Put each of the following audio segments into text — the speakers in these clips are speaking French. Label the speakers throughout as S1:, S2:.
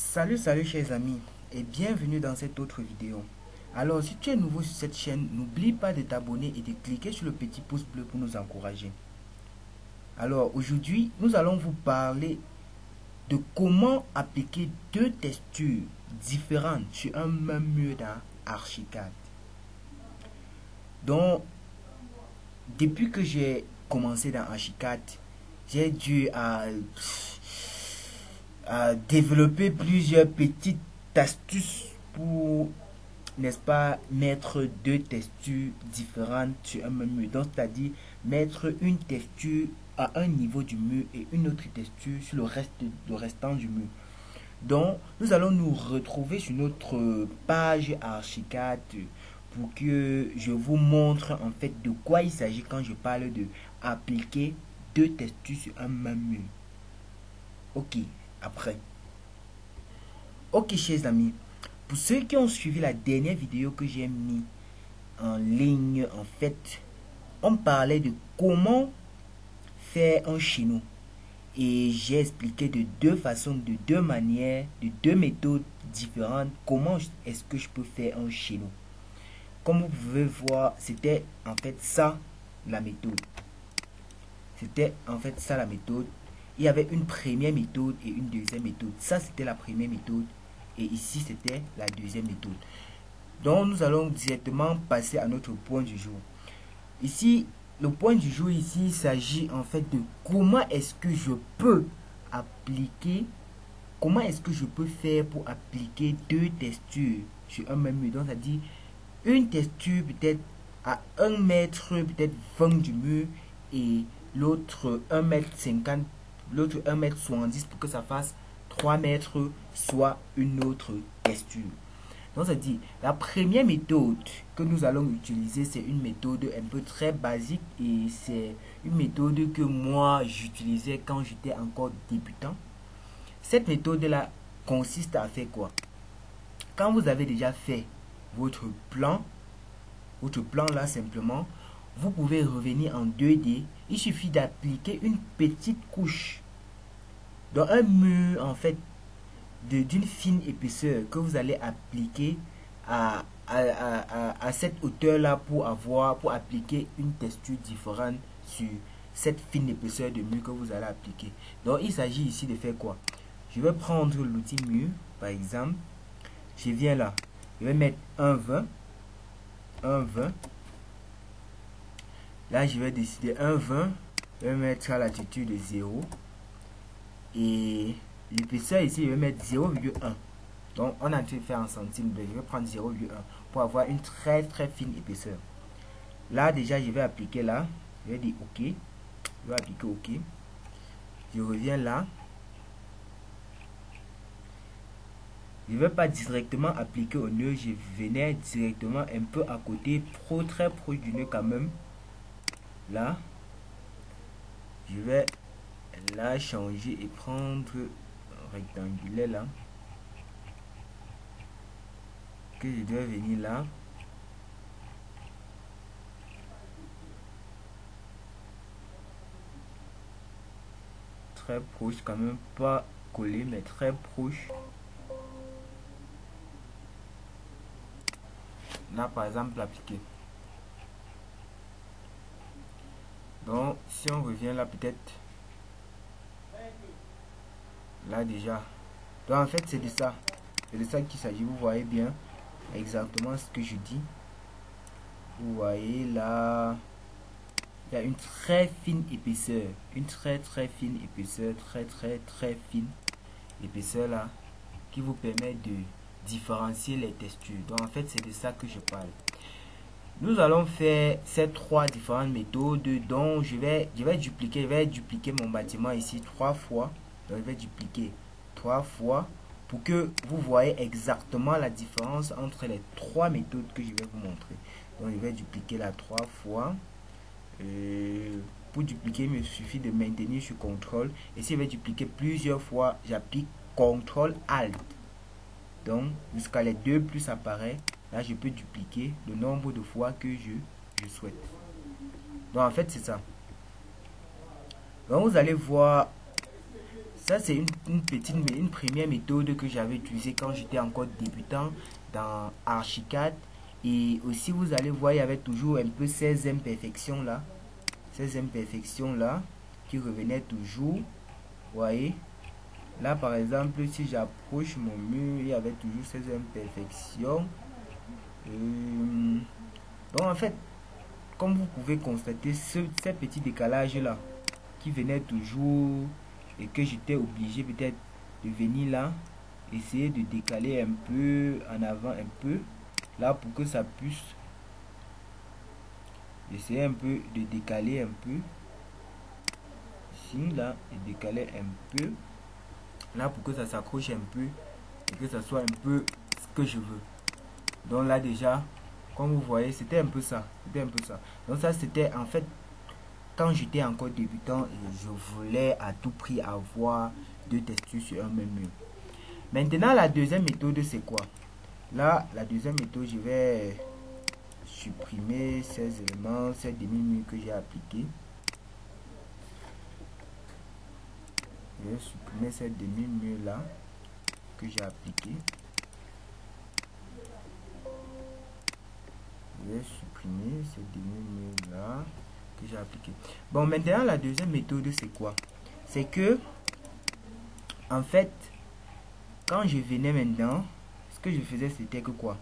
S1: Salut chers amis et bienvenue dans cette autre vidéo. Alors si tu es nouveau sur cette chaîne, n'oublie pas de t'abonner et de cliquer sur le petit pouce bleu pour nous encourager. Alors aujourd'hui, nous allons vous parler de comment appliquer deux textures différentes sur un même mur dans Archicad. Donc, depuis que j'ai commencé dans Archicad, j'ai dû développer plusieurs petites astuces pour, n'est-ce pas, mettre deux textures différentes sur un même mur. Donc, c'est-à-dire mettre une texture à un niveau du mur et une autre texture sur le restant du mur. Donc, nous allons nous retrouver sur notre page Archicad pour que je vous montre en fait de quoi il s'agit quand je parle de appliquer deux textures sur un même mur. Ok, après. Ok, chers amis, pour ceux qui ont suivi la dernière vidéo que j'ai mis en ligne, en fait, on parlait de comment faire un chéneau. Et j'ai expliqué de deux façons, de deux manières, de deux méthodes différentes, comment est-ce que je peux faire un chéneau. Comme vous pouvez voir, c'était en fait ça la méthode. C'était en fait ça la méthode. Il y avait une première méthode et une deuxième méthode. Ça, c'était la première méthode. Et ici, c'était la deuxième méthode. Donc, nous allons directement passer à notre point du jour. Ici, le point du jour ici, il s'agit en fait de comment est-ce que je peux appliquer, comment est-ce que je peux faire pour appliquer deux textures sur un même mur. Donc, c'est-à-dire une texture peut-être à 1 mètre, peut-être 20 du mur et l'autre 1 m 50, l'autre 1 m 70 pour que ça fasse 3 mètres, soit une autre texture. Donc, ça dit, la première méthode que nous allons utiliser, c'est une méthode un peu très basique et c'est une méthode que moi j'utilisais quand j'étais encore débutant. Cette méthode-là consiste à faire quoi? Quand vous avez déjà fait votre plan là simplement, vous pouvez revenir en 2D. Il suffit d'appliquer une petite couche dans un mur en fait d'une fine épaisseur que vous allez appliquer à cette hauteur là pour appliquer une texture différente sur cette fine épaisseur de mur que vous allez appliquer. Donc il s'agit ici de faire quoi? Je vais prendre l'outil mur par exemple, je viens là, je vais mettre un 20. Là je vais décider un 20, je vais mettre à latitude de 0 et l'épaisseur ici je vais mettre 0,1. Donc on a fait en centimes, je vais prendre 0,1 pour avoir une très fine épaisseur. Là déjà je vais appliquer là, je vais dire ok, je vais appliquer ok, je reviens là, je ne vais pas directement appliquer au nœud, je venais directement un peu à côté, très proche du nœud quand même. Là je vais là changer et prendre rectangulaire là, que je dois venir là, très proche quand même, pas collé mais très proche. Là par exemple appliquer. Donc si on revient là peut-être là déjà, donc en fait c'est de ça qu'il s'agit. Vous voyez bien exactement ce que je dis. Vous voyez là, il y a une très fine épaisseur, une très fine épaisseur, très fine épaisseur là, qui vous permet de différencier les textures. Donc en fait c'est de ça que je parle. Nous allons faire ces trois différentes méthodes dont je vais dupliquer mon bâtiment ici 3 fois. Donc je vais dupliquer 3 fois pour que vous voyez exactement la différence entre les trois méthodes que je vais vous montrer. Donc je vais dupliquer la 3 fois. Pour dupliquer, il me suffit de maintenir sur CTRL. Et si je vais dupliquer plusieurs fois, j'applique CTRL ALT. Donc jusqu'à les deux plus apparaît. Là, je peux dupliquer le nombre de fois que je souhaite. Donc, en fait, c'est ça. Donc, vous allez voir, Ça, c'est une première méthode que j'avais utilisée quand j'étais encore débutant dans Archicad. Et aussi, vous allez voir, il y avait toujours un peu ces imperfections là. Ces imperfections là qui revenaient toujours. Vous voyez? Là, par exemple, si j'approche mon mur, il y avait toujours ces imperfections. Donc, en fait, comme vous pouvez constater, ces petits décalages là qui venaient toujours et que j'étais obligé peut-être de venir là, essayer de décaler un peu en avant un peu là pour que ça puisse, essayer un peu de décaler un peu ici là et décaler un peu là pour que ça s'accroche un peu et que ça soit un peu ce que je veux. Donc là déjà, comme vous voyez, c'était un peu ça, donc ça c'était en fait quand j'étais encore débutant et je voulais à tout prix avoir deux textures sur un même mur. Maintenant, la deuxième méthode, c'est quoi? Là, la deuxième méthode, je vais supprimer ces éléments, ces demi-murs que j'ai appliqués. Je vais supprimer ces demi-murs là que j'ai appliqués. Je vais supprimer ces demi-murs là que j'ai appliqué. Bon, maintenant la deuxième méthode c'est quoi? C'est que en fait quand je venais maintenant, ce que je faisais c'était que quoi?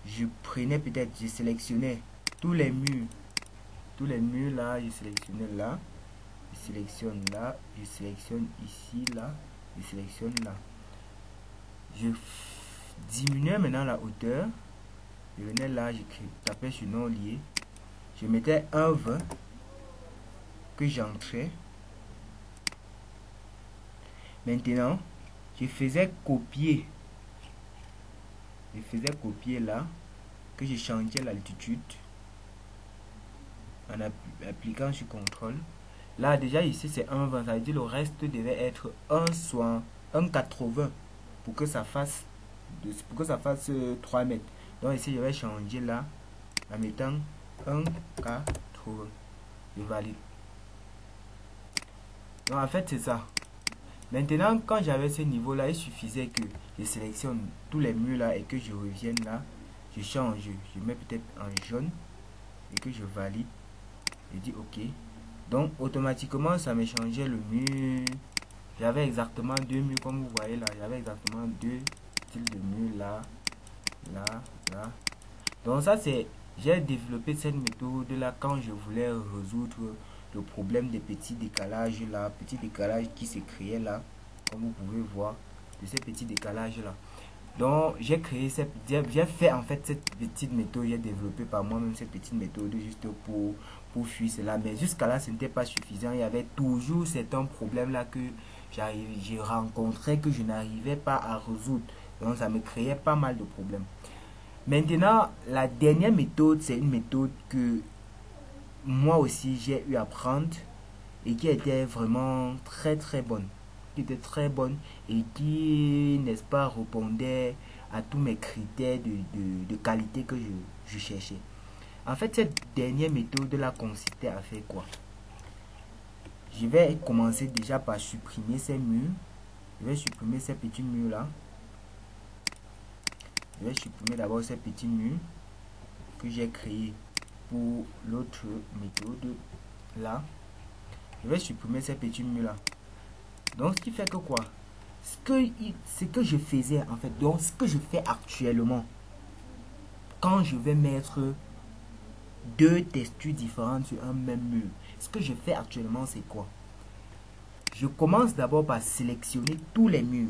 S1: Je prenais peut-être, je sélectionnais tous les murs là, je sélectionnais là, je sélectionne là, je sélectionne ici là, je sélectionne là. Je diminuais maintenant la hauteur. Je venais là, je tapais sur non lié. Je mettais un 20 que j'entrais. Maintenant, je faisais copier. Je faisais copier là, que je changeais l'altitude en appliquant sur contrôle. Là déjà ici c'est 1,20, ça veut dire le reste devait être 1,80 pour que ça fasse 3 mètres. Donc ici je vais changer là en mettant 1,80. Je valide. Donc en fait c'est ça. Maintenant quand j'avais ce niveau là, il suffisait que je sélectionne tous les murs là et que je revienne là. Je change, je mets peut-être en jaune et que je valide. Je dis ok. Donc automatiquement ça me changeait le mur. J'avais exactement deux murs comme vous voyez là. J'avais exactement deux styles de murs là, là, là. Donc ça c'est, j'ai développé cette méthode là quand je voulais résoudre le problème des petits décalages là, petits décalages qui se créaient là, comme vous pouvez voir, de ces petits décalages là. Donc j'ai créé j'ai fait en fait cette petite méthode, j'ai développé par moi-même cette petite méthode juste pour fuir cela, mais jusqu'à là ce n'était pas suffisant. Il y avait toujours certains problèmes là que j'ai rencontré que je n'arrivais pas à résoudre, donc ça me créait pas mal de problèmes. Maintenant la dernière méthode, c'est une méthode que moi aussi j'ai eu à apprendre et qui était vraiment très bonne, et qui, n'est-ce pas, répondait à tous mes critères de qualité que je cherchais. En fait, cette dernière méthode là consistait à faire quoi? Je vais commencer déjà par supprimer ces murs. Je vais supprimer ces petits murs là. Je vais supprimer d'abord ces petits murs que j'ai créés pour l'autre méthode là. Je vais supprimer ces petits murs là. Donc ce qui fait que quoi, ce que je faisais en fait, donc ce que je fais actuellement quand je vais mettre deux textures différentes sur un même mur, ce que je fais actuellement c'est quoi? Je commence d'abord par sélectionner tous les murs.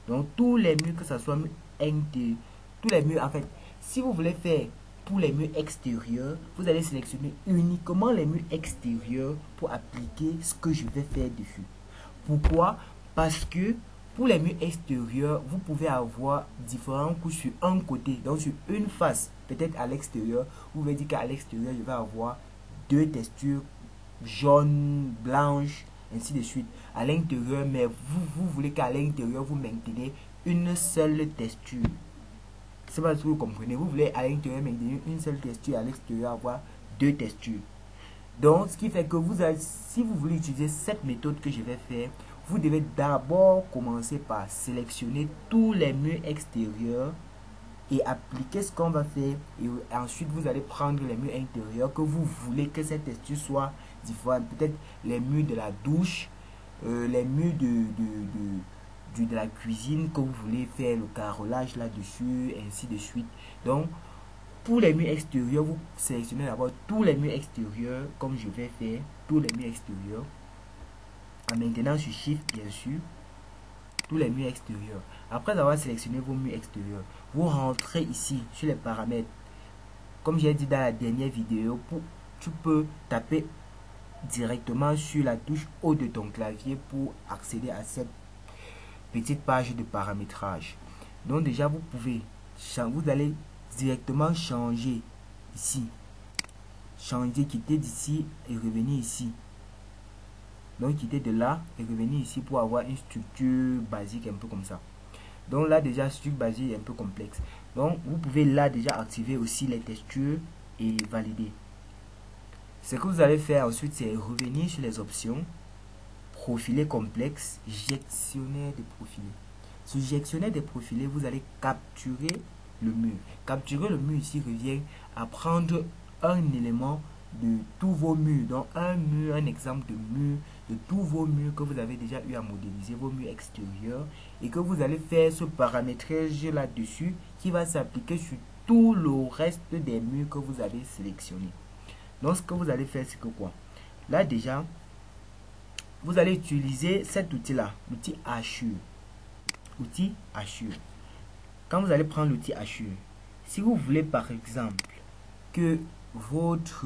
S1: Donc tous les murs, que ce soit tous les murs en fait, si vous voulez faire tous les murs extérieurs, vous allez sélectionner uniquement les murs extérieurs pour appliquer ce que je vais faire dessus. Pourquoi? Parce que pour les murs extérieurs, vous pouvez avoir différentes couches sur un côté, donc sur une face, peut-être à l'extérieur. Vous pouvez dire qu'à l'extérieur, je vais avoir deux textures jaune, blanche, ainsi de suite. À l'intérieur, mais vous voulez qu'à l'intérieur, vous maintenez une seule texture. C'est pas ce que vous comprenez. Vous voulez à l'intérieur maintenir une seule texture, à l'extérieur avoir deux textures. Donc, ce qui fait que si vous voulez utiliser cette méthode que je vais faire, vous devez d'abord commencer par sélectionner tous les murs extérieurs et appliquer ce qu'on va faire. Et ensuite, vous allez prendre les murs intérieurs que vous voulez que cette texture soit différente. Peut-être les murs de la douche, les murs de la cuisine que vous voulez faire le carrelage là-dessus, ainsi de suite. Donc, pour les murs extérieurs, vous sélectionnez d'abord tous les murs extérieurs, comme je vais faire, tous les murs extérieurs. En maintenant sur Shift, bien sûr, tous les murs extérieurs. Après avoir sélectionné vos murs extérieurs, vous rentrez ici sur les paramètres. Comme j'ai dit dans la dernière vidéo, tu peux taper directement sur la touche haut de ton clavier pour accéder à cette petite page de paramétrage. Donc déjà, vous allez directement changer ici. Changer, quitter d'ici et revenir ici. Donc quitter de là et revenir ici pour avoir une structure basique un peu comme ça. Donc là déjà structure basique un peu complexe. Donc vous pouvez là déjà activer aussi les textures et valider. Ce que vous allez faire ensuite, c'est revenir sur les options, profiler complexe, gestionnaire de profilés. Sur gestionnaire des profilés, vous allez capturer le mur. Capturer le mur ici revient à prendre un élément de tous vos murs. Donc un mur, un exemple de mur de tous vos murs que vous avez déjà eu à modéliser, vos murs extérieurs, et que vous allez faire ce paramétrage là-dessus qui va s'appliquer sur tout le reste des murs que vous avez sélectionnés. Donc ce que vous allez faire, c'est que quoi? Là déjà, vous allez utiliser cet outil-là, l'outil Hachure. Outil Hachure. Quand vous allez prendre l'outil Hachure, si vous voulez par exemple que votre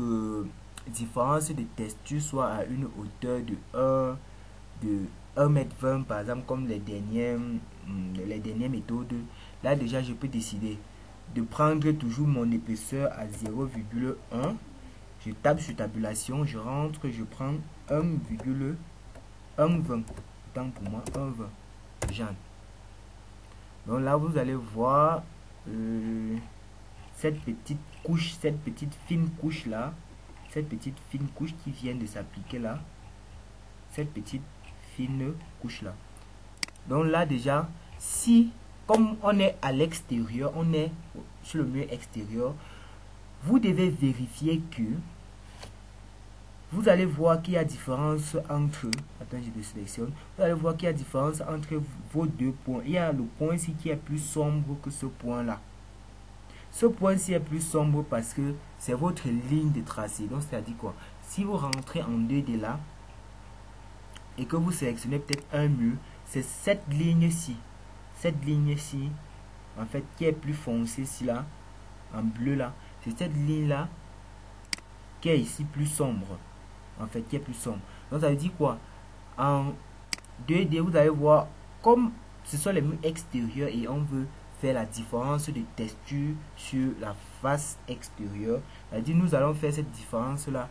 S1: différence de texture soit à une hauteur de 1,20 m par exemple, comme les dernières méthodes, là déjà je peux décider de prendre toujours mon épaisseur à 0,1. Je tape sur tabulation, je rentre, je prends 1,20. Tant pour moi 1,20 Jeanne. Donc là vous allez voir cette petite couche, cette petite fine couche là, cette petite fine couche qui vient de s'appliquer là, cette petite fine couche là. Donc là déjà, si comme on est à l'extérieur, on est sur le mur extérieur, vous devez vérifier que vous allez voir qu'il y a différence entre, attends je désélectionne, vous allez voir qu'il y a différence entre vos deux points. Il y a le point ici qui est plus sombre que ce point là. Ce point-ci est plus sombre parce que c'est votre ligne de tracé. Donc, c'est-à-dire quoi? Si vous rentrez en 2D là et que vous sélectionnez peut-être un mur, c'est cette ligne-ci. Cette ligne-ci, en fait, qui est plus foncée ici là, en bleu là. C'est cette ligne-là qui est ici plus sombre. En fait, qui est plus sombre. Donc, ça veut dire quoi? En 2D, vous allez voir comme ce sont les murs extérieurs et on veut la différence de texture sur la face extérieure. C'est-à-dire nous allons faire cette différence là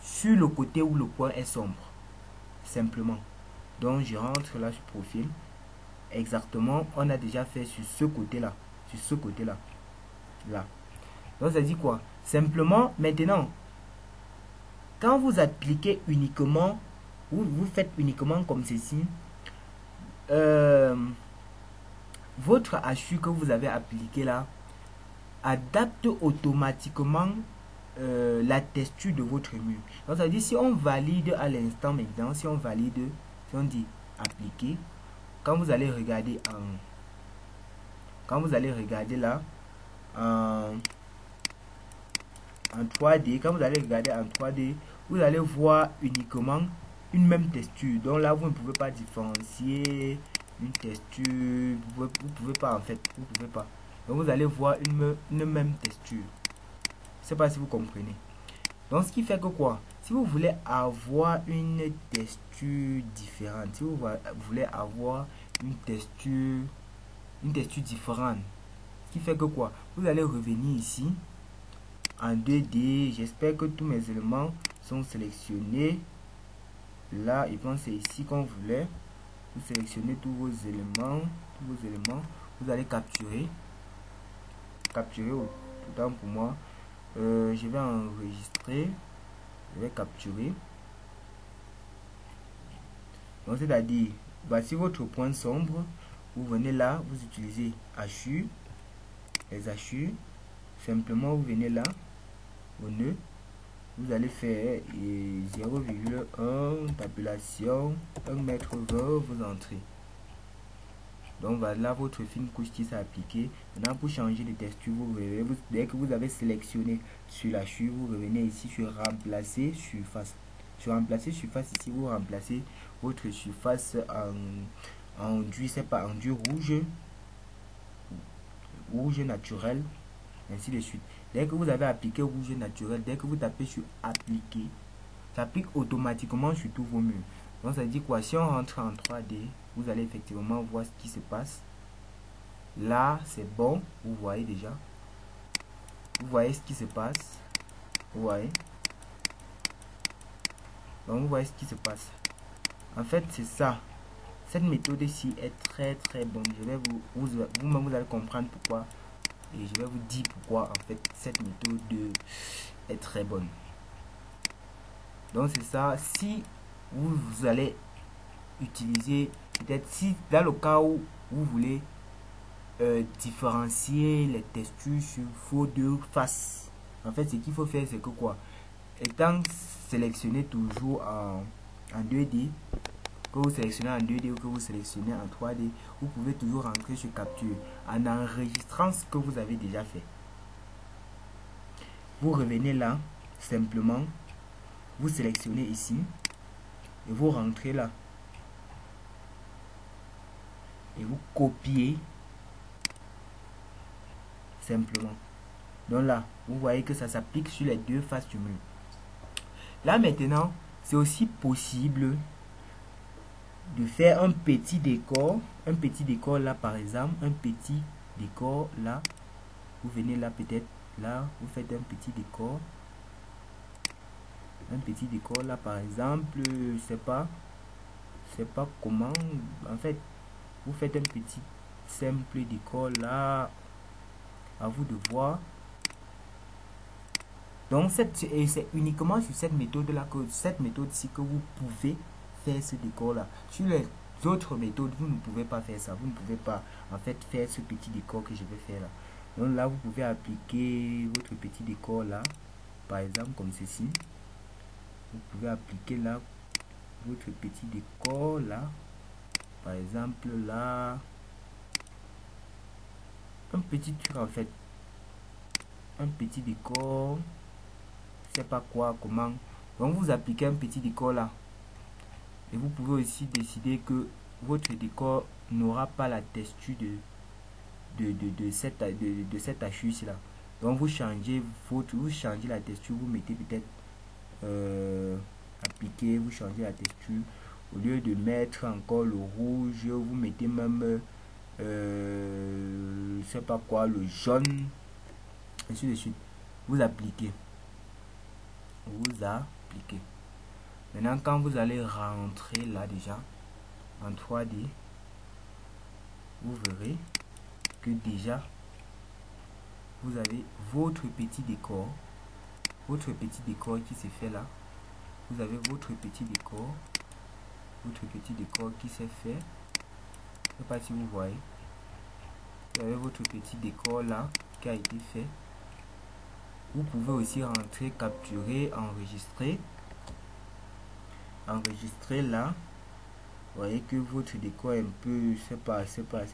S1: sur le côté où le point est sombre, simplement. Donc je rentre là sur profil, exactement on a déjà fait sur ce côté là, sur ce côté là, là. Donc ça dit quoi? Simplement maintenant quand vous appliquez uniquement, vous faites uniquement comme ceci, votre hachure que vous avez appliqué là adapte automatiquement la texture de votre mur. Donc ça veut dire si on valide à l'instant maintenant, si on valide, si on dit appliquer, quand vous allez regarder là en 3D, quand vous allez regarder en 3D, vous allez voir uniquement une même texture. Donc là vous ne pouvez pas différencier une texture, vous pouvez pas en fait, vous pouvez pas. Donc vous allez voir une même texture. Je sais pas si vous comprenez. Donc ce qui fait que quoi, si vous voulez avoir une texture différente, si vous voulez avoir une texture différente, ce qui fait que quoi, vous allez revenir ici en 2D. J'espère que tous mes éléments sont sélectionnés. Là, je pense que c'est ici qu'on voulait. Vous sélectionnez tous vos éléments, vous allez capturer autant pour moi. Je vais enregistrer, je vais capturer. Donc c'est-à-dire, voici votre point sombre. Vous venez là, vous utilisez hachures, les hachures. Simplement, vous venez là, au nœud. Vous allez faire 0,1 tabulation, 1,20 m, vous entrez. Donc voilà votre fine couche qui s'est appliquée. Maintenant pour changer de texture, dès que vous avez sélectionné sur la hachure, vous revenez ici sur remplacer surface. Sur remplacer surface, ici vous remplacez votre surface en enduit, c'est pas enduit rouge naturel, ainsi de suite. Dès que vous avez appliqué rouge naturel, dès que vous tapez sur appliquer, ça applique automatiquement sur tous vos murs. Donc ça dit quoi? Si on rentre en 3D, vous allez effectivement voir ce qui se passe. Là c'est bon, vous voyez déjà. Vous voyez ce qui se passe. Vous voyez. Donc vous voyez ce qui se passe. En fait c'est ça. Cette méthode ici est très bonne. Je vais vous-même vous allez comprendre pourquoi. Et je vais vous dire pourquoi en fait cette méthode est très bonne. Donc c'est ça. Si vous allez utiliser, peut-être si dans le cas où vous voulez différencier les textures sur vos deux faces, en fait ce qu'il faut faire c'est que quoi, étant sélectionné toujours en 2D, que vous sélectionnez en 2D ou que vous sélectionnez en 3D, vous pouvez toujours rentrer sur capture en enregistrant ce que vous avez déjà fait. Vous revenez là, simplement vous sélectionnez ici et vous rentrez là et vous copiez simplement. Donc là vous voyez que ça s'applique sur les deux faces du mur. Là maintenant c'est aussi possible de faire un petit décor là par exemple, un petit décor là. Vous venez là, peut-être là vous faites un petit décor là par exemple, je sais pas comment, en fait vous faites un petit simple décor là, à vous de voir. Donc c'est uniquement sur cette méthode là, que cette méthode ci que vous pouvez faire ce décor là. Sur les autres méthodes vous ne pouvez pas faire ça, vous ne pouvez pas en fait faire ce petit décor que je vais faire là. Donc là vous pouvez appliquer votre petit décor là, par exemple comme ceci. Vous pouvez appliquer là votre petit décor là, par exemple là, un petit truc en fait, un petit décor, je sais pas quoi, comment. Donc vous appliquez un petit décor là et vous pouvez aussi décider que votre décor n'aura pas la texture de cette hachure là. Donc vous changez la texture, vous mettez peut-être appliquer, vous changez la texture, au lieu de mettre encore le rouge vous mettez même je sais pas quoi, le jaune, ainsi de suite. Vous appliquez. Maintenant quand vous allez rentrer là déjà en 3D, vous verrez que déjà vous avez votre petit décor qui s'est fait là. Vous avez votre petit décor qui s'est fait. Je sais pas si vous voyez. Vous avez votre petit décor là qui a été fait. Vous pouvez aussi rentrer, capturer, enregistrer là. Vous voyez que votre décor est un peu, c'est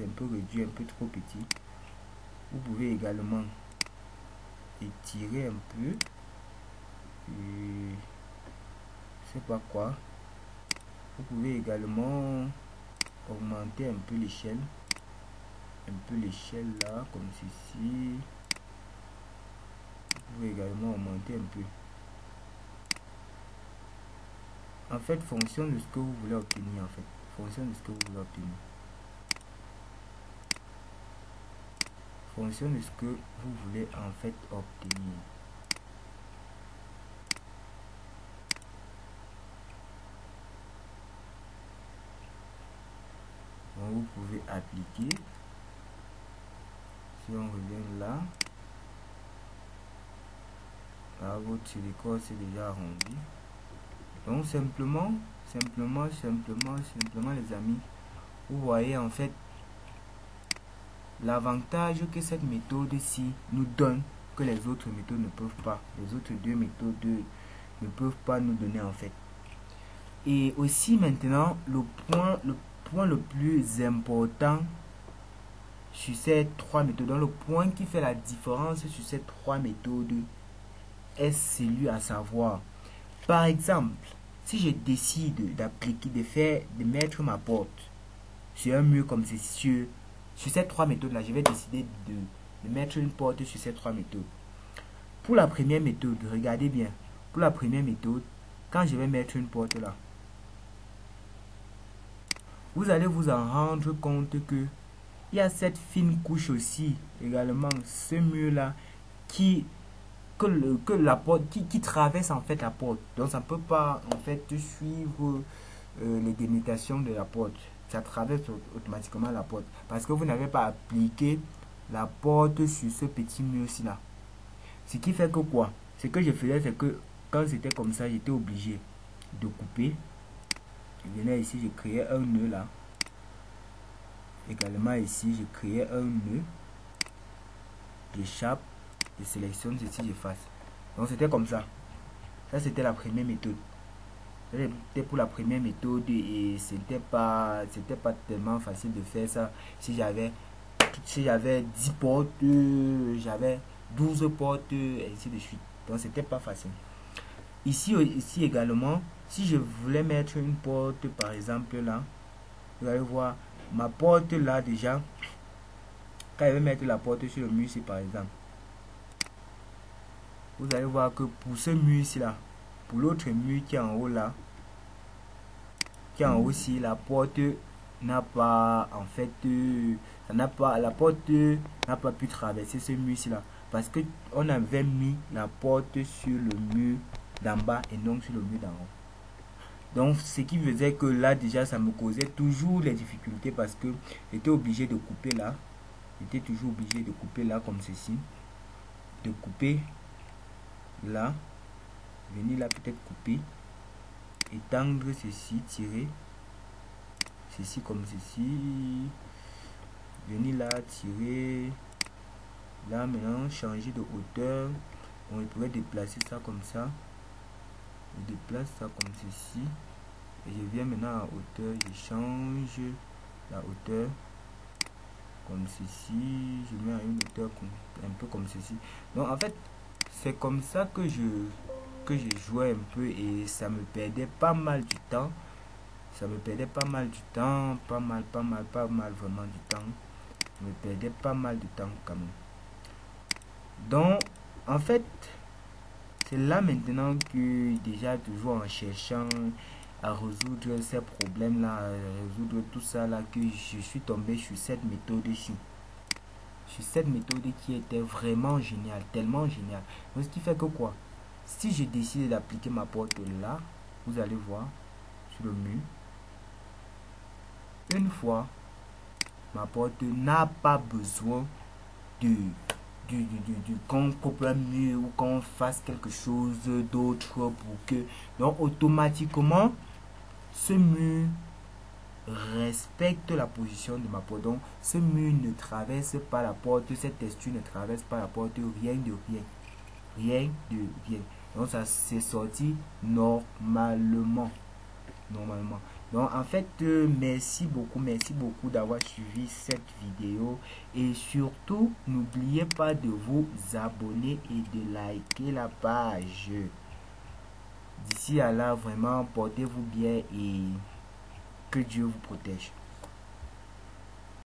S1: un peu réduit, un peu trop petit. Vous pouvez également étirer un peu, et je sais pas quoi. Vous pouvez également augmenter un peu l'échelle, là comme ceci. Vous pouvez également augmenter un peu. En fait, fonction de ce que vous voulez obtenir, fonction de ce que vous voulez en fait obtenir. Donc vous pouvez appliquer. Si on revient là, votre décor c'est déjà arrondi. Donc simplement simplement les amis, vous voyez en fait l'avantage que cette méthode-ci nous donne que les autres méthodes ne peuvent pas. Les autres deux méthodes ne peuvent pas nous donner en fait. Et aussi maintenant, le point le plus important sur ces trois méthodes, donc le point qui fait la différence sur ces trois méthodes est celui à savoir. Par exemple, si je décide d'appliquer, de mettre ma porte sur un mur comme ceci, sur ces trois méthodes-là, je vais décider de mettre une porte sur ces trois méthodes. Pour la première méthode, regardez bien. Pour la première méthode, quand je vais mettre une porte là, vous allez vous en rendre compte que il y a cette fine couche aussi, également, ce mur-là, qui traverse en fait la porte. Donc ça ne peut pas en fait suivre les délimitations de la porte. Ça traverse automatiquement la porte. Parce que vous n'avez pas appliqué la porte sur ce petit mur-ci là. Ce qui fait que quoi? Ce que je faisais, c'est que quand c'était comme ça, j'étais obligé de couper. Je venais ici, je créais un nœud là. Également ici, je créais un nœud. J'échappe, je sélectionne ceci, j'efface. Donc c'était comme ça. Ça c'était la première méthode. C'était pour la première méthode et c'était pas tellement facile de faire ça. Si j'avais 10 portes, j'avais 12 portes, et ainsi de suite. Donc c'était pas facile. Ici également, si je voulais mettre une porte par exemple là, vous allez voir ma porte là déjà. Quand je vais mettre la porte sur le mur ici par exemple, vous allez voir que pour ce mur ici là, pour l'autre mur qui est en haut là, qui est en haut ici, la porte n'a pas en fait la porte n'a pas pu traverser ce mur ici là parce que on avait mis la porte sur le mur d'en bas et non sur le mur d'en haut. Donc ce qui faisait que là déjà ça me causait toujours les difficultés parce que j'étais obligé de couper là. J'étais toujours obligé de couper là comme ceci. De couper là. Venir là peut-être couper. Étendre ceci, tirer. Ceci comme ceci. Venir là, tirer. Là maintenant changer de hauteur. On pourrait déplacer ça comme ça. Je déplace ça comme ceci. Et je viens maintenant à hauteur. Je change la hauteur. Comme ceci, je mets à une hauteur un peu comme ceci. Donc en fait, c'est comme ça que je jouais un peu et ça me perdait pas mal du temps. Ça me perdait pas mal du temps, pas mal vraiment du temps. Je me perdais pas mal de temps quand même. Donc en fait, c'est là maintenant que déjà toujours en cherchant à résoudre ces problèmes là, à résoudre tout ça là, que je suis tombé sur cette méthode ici, sur cette méthode qui était vraiment géniale, tellement géniale. Donc ce qui fait que quoi, si je décide d'appliquer ma porte là, vous allez voir sur le mur, une fois ma porte n'a pas besoin qu'on coupe un mur ou qu'on fasse quelque chose d'autre pour que, donc automatiquement ce mur respecte la position de ma porte. Donc ce mur ne traverse pas la porte, cette texture ne traverse pas la porte, rien de rien. Donc ça s'est sorti normalement. Donc en fait merci beaucoup d'avoir suivi cette vidéo et surtout n'oubliez pas de vous abonner et de liker la page. D'ici à là, vraiment portez-vous bien et que Dieu vous protège.